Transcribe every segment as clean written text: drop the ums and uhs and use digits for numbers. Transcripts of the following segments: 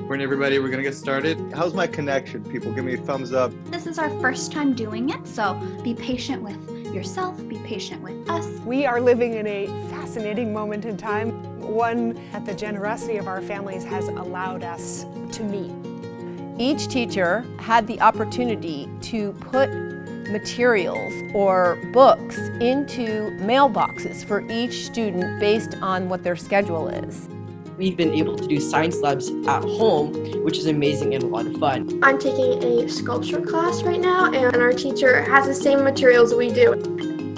Morning, everybody. We're going to get started. How's my connection? People give me a thumbs up. This is our first time doing it, so be patient with yourself, be patient with us. We are living in a fascinating moment in time, one that the generosity of our families has allowed us to meet. Each teacher had the opportunity to put materials or books into mailboxes for each student based on what their schedule is. We've been able to do science labs at home, which is amazing and a lot of fun. I'm taking a sculpture class right now, and our teacher has the same materials we do.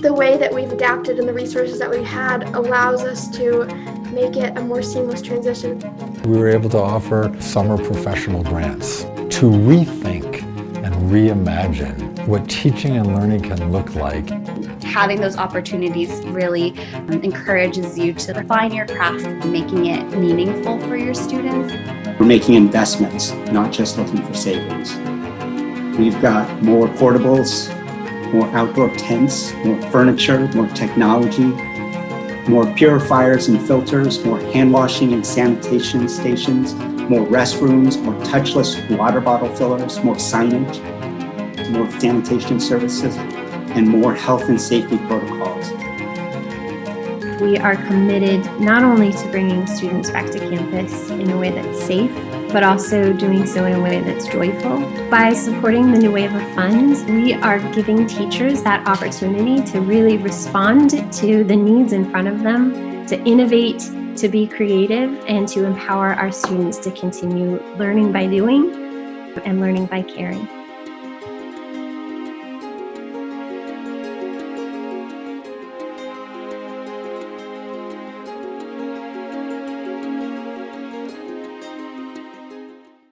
The way that we've adapted and the resources that we had allows us to make it a more seamless transition. We were able to offer summer professional grants to rethink and reimagine what teaching and learning can look like. Having those opportunities really encourages you to refine your craft, making it meaningful for your students. We're making investments, not just looking for savings. We've got more portables, more outdoor tents, more furniture, more technology, more purifiers and filters, more hand washing and sanitation stations, more restrooms, more touchless water bottle fillers, more signage, more sanitation services, and more health and safety protocols. We are committed not only to bringing students back to campus in a way that's safe, but also doing so in a way that's joyful. By supporting the New Wave of Funds, we are giving teachers that opportunity to really respond to the needs in front of them, to innovate, to be creative, and to empower our students to continue learning by doing and learning by caring.